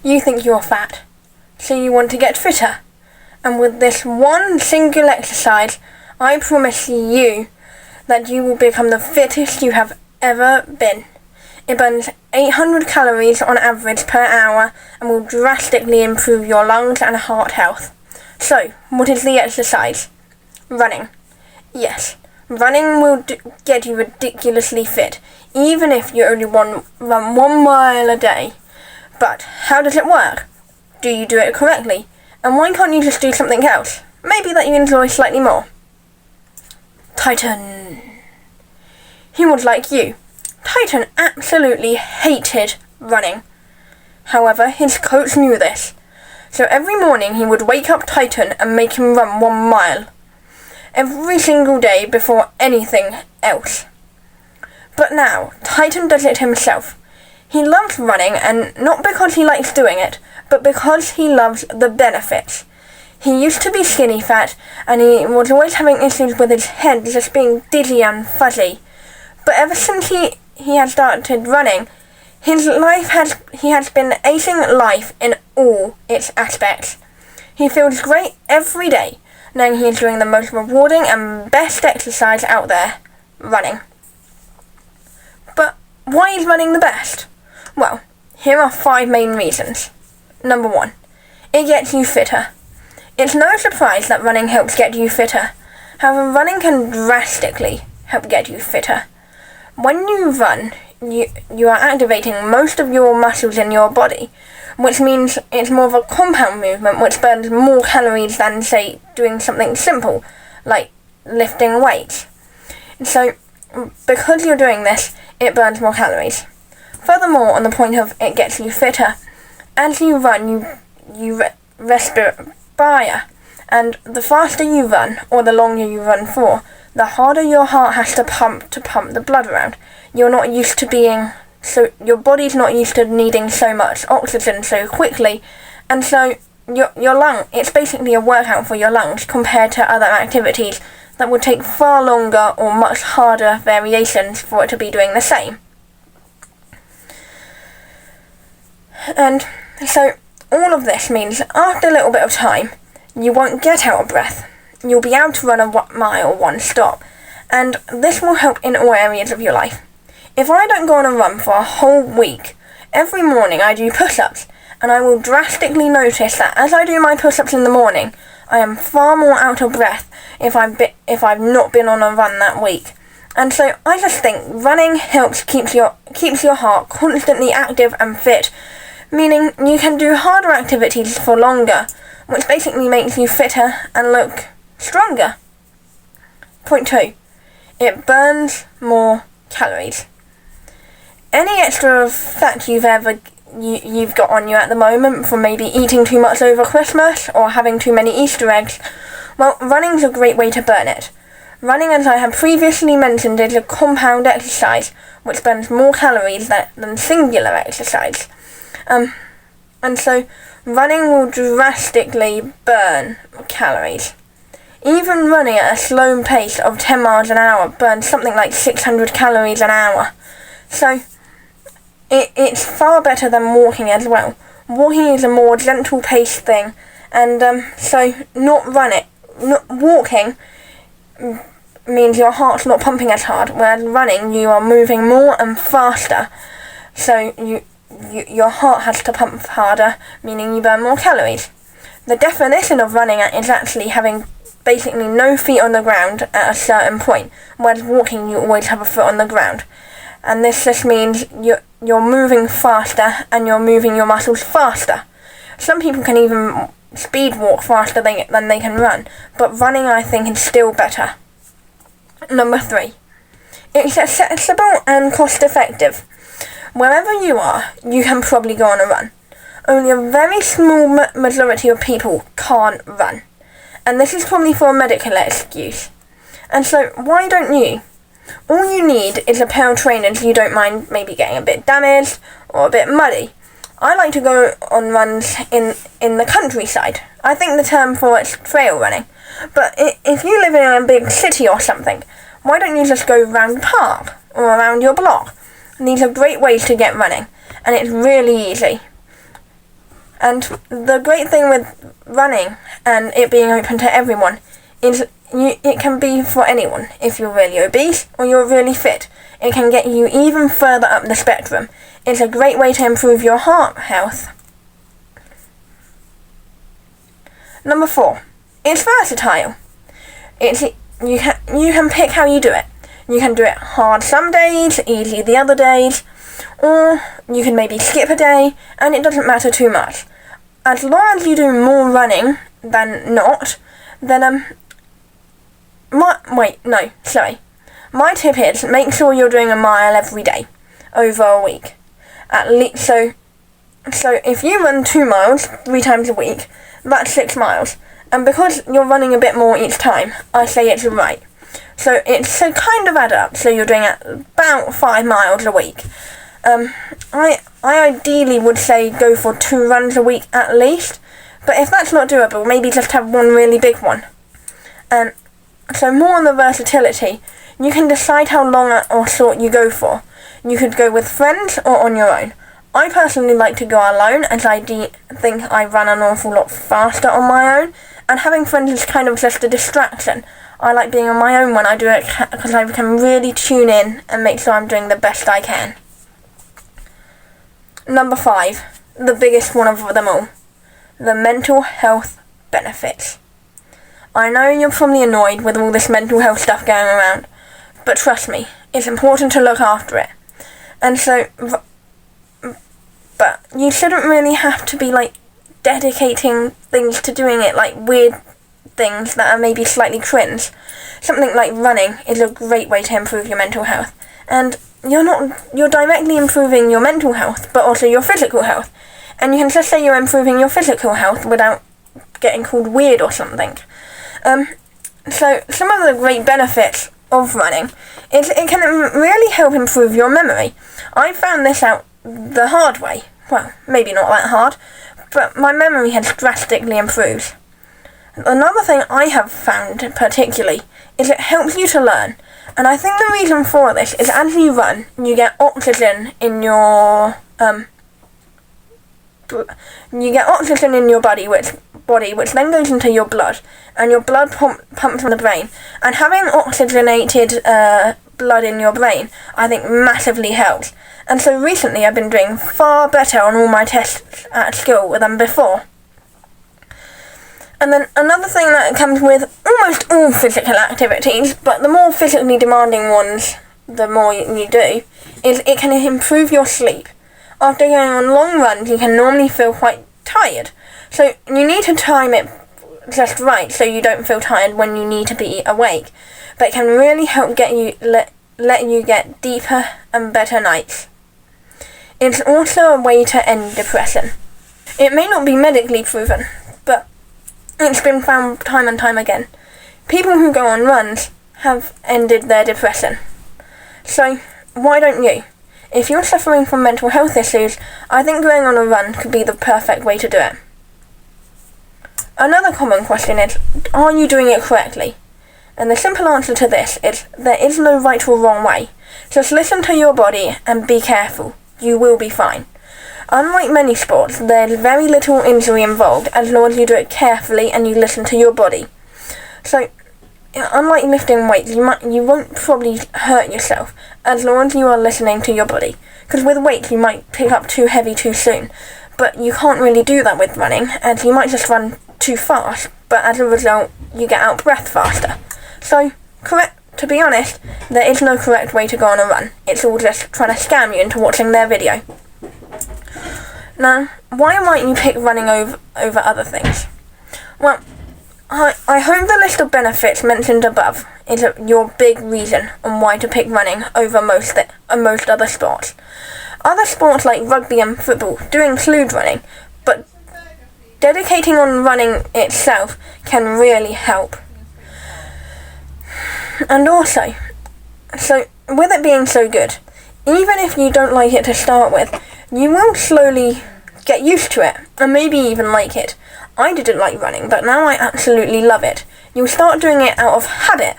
You think you're fat, so you want to get fitter. And with this one single exercise, I promise you that you will become the fittest you have ever been. It burns 800 calories on average per hour and will drastically improve your lungs and heart health. So, what is the exercise? Running. Yes, running will get you ridiculously fit, even if you only run 1 mile a day. But how does it work? Do you do it correctly? And why can't you just do something else? Maybe that you enjoy slightly more. Titan. He was like you. Titan absolutely hated running. However, his coach knew this. So every morning he would wake up Titan and make him run 1 mile. Every single day before anything else. But now, Titan does it himself. He loves running, and not because he likes doing it, but because he loves the benefits. He used to be skinny fat, and he was always having issues with his head just being dizzy and fuzzy. But ever since he has started running, he has been acing life in all its aspects. He feels great every day, knowing he is doing the most rewarding and best exercise out there, running. But why is running the best? Well, here are 5 main reasons. Number 1, it gets you fitter. It's no surprise that running helps get you fitter. However, running can drastically help get you fitter. When you run, you are activating most of your muscles in your body, which means it's more of a compound movement which burns more calories than, say, doing something simple, like lifting weights. So, because you're doing this, it burns more calories. Furthermore, on the point of it gets you fitter, as you run, you respire, and the faster you run, or the longer you run for, the harder your heart has to pump the blood around. You're not used to your body's not used to needing so much oxygen so quickly, and so it's basically a workout for your lungs compared to other activities that would take far longer or much harder variations for it to be doing the same. And so all of this means after a little bit of time, you won't get out of breath. You'll be able to run a mile one stop, and this will help in all areas of your life. If I don't go on a run for a whole week, every morning I do push-ups, and I will drastically notice that as I do my push-ups in the morning, I am far more out of breath if I've not been on a run that week. And so I just think running helps keeps your heart constantly active and fit, meaning you can do harder activities for longer, which basically makes you fitter and look stronger. Point 2. It burns more calories. Any extra fat you've got on you at the moment from maybe eating too much over Christmas or having too many Easter eggs, well, running's a great way to burn it. Running, as I have previously mentioned, is a compound exercise which burns more calories than singular exercise. And so running will drastically burn calories. Even running at a slow pace of 10 miles an hour burns something like 600 calories an hour. So it's far better than walking as well. Walking is a more gentle paced thing, and so walking means your heart's not pumping as hard, whereas running you are moving more and faster. So your heart has to pump harder, meaning you burn more calories. The definition of running is actually having basically no feet on the ground at a certain point, whereas walking you always have a foot on the ground. And this just means you're moving faster and you're moving your muscles faster. Some people can even speed walk faster than they can run, but running I think is still better. Number 3. It's accessible and cost effective. Wherever you are, you can probably go on a run. Only a very small majority of people can't run. And this is probably for a medical excuse. And so, why don't you? All you need is a pair of trainers you don't mind maybe getting a bit damaged or a bit muddy. I like to go on runs in the countryside. I think the term for it's trail running. But if you live in a big city or something, why don't you just go round the park or around your block? And these are great ways to get running, and it's really easy. And the great thing with running and it being open to everyone is it can be for anyone. If you're really obese or you're really fit, it can get you even further up the spectrum. It's a great way to improve your heart health. Number 4, it's versatile. You can pick how you do it. You can do it hard some days, easy the other days, or you can maybe skip a day, and it doesn't matter too much. As long as you do more running than not, then my tip is make sure you're doing a mile every day, over a week. At least, so if you run 2 miles 3 times a week, that's 6 miles. And because you're running a bit more each time, I say it's right. So it's to kind of add up, so you're doing about 5 miles a week. I ideally would say go for 2 runs a week at least, but if that's not doable, maybe just have one really big one. And so more on the versatility, you can decide how long or short you go for. You could go with friends or on your own. I personally like to go alone, as I think I run an awful lot faster on my own, and having friends is kind of just a distraction. I like being on my own when I do it because I can really tune in and make sure I'm doing the best I can. Number 5, the biggest one of them all, the mental health benefits. I know you're probably annoyed with all this mental health stuff going around, but trust me, it's important to look after it. And so, but you shouldn't really have to be dedicating things to doing it, like weird things that are maybe slightly cringe. Something like running is a great way to improve your mental health. And you're directly improving your mental health, but also your physical health. And you can just say you're improving your physical health without getting called weird or something. So some of the great benefits of running is it can really help improve your memory. I found this out the hard way. Well, maybe not that hard, but my memory has drastically improved. Another thing I have found particularly is it helps you to learn. And I think the reason for this is as you run, you get oxygen in your body, which then goes into your blood, and your blood pumps from the brain. And having oxygenated blood in your brain, I think massively helps. And so recently I've been doing far better on all my tests at school than before. And then another thing that comes with almost all physical activities, but the more physically demanding ones, the more you do, is it can improve your sleep. After going on long runs, you can normally feel quite tired. So you need to time it just right so you don't feel tired when you need to be awake. But it can really help let you get deeper and better nights. It's also a way to end depression. It may not be medically proven, but it's been found time and time again. People who go on runs have ended their depression. So why don't you? If you're suffering from mental health issues, I think going on a run could be the perfect way to do it. Another common question is, are you doing it correctly? And the simple answer to this is, there is no right or wrong way. Just listen to your body and be careful. You will be fine. Unlike many sports, there's very little injury involved as long as you do it carefully and you listen to your body. So, unlike lifting weights, you won't probably hurt yourself as long as you are listening to your body. Because with weights, you might pick up too heavy too soon. But you can't really do that with running, as you might just run too fast, but as a result, you get out of breath faster. So, to be honest, there is no correct way to go on a run. It's all just trying to scam you into watching their video. Now, why might you pick running over other things? Well, I hope the list of benefits mentioned above is your big reason on why to pick running over most other sports. Other sports like rugby and football do include running, but dedicating on running itself can really help. And also, so with it being so good, even if you don't like it to start with, you will slowly get used to it, and maybe even like it. I didn't like running, but now I absolutely love it. You'll start doing it out of habit,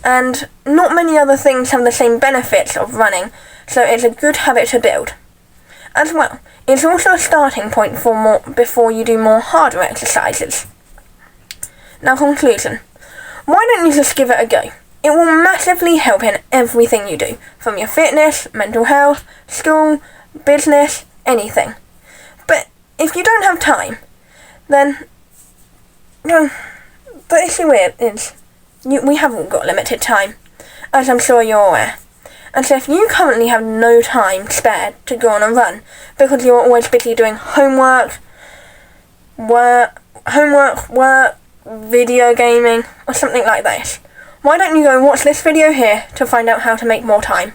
and not many other things have the same benefits of running, so it's a good habit to build. As well, It's also a starting point for more before you do more harder exercises. Now, conclusion. Why don't you just give it a go? It will massively help in everything you do, from your fitness, mental health, school, business, anything. But if you don't have time, then, the issue is, we haven't got limited time, as I'm sure you're aware. And so if you currently have no time spared to go on a run, because you're always busy doing homework, video gaming, or something like this, why don't you go watch this video here to find out how to make more time?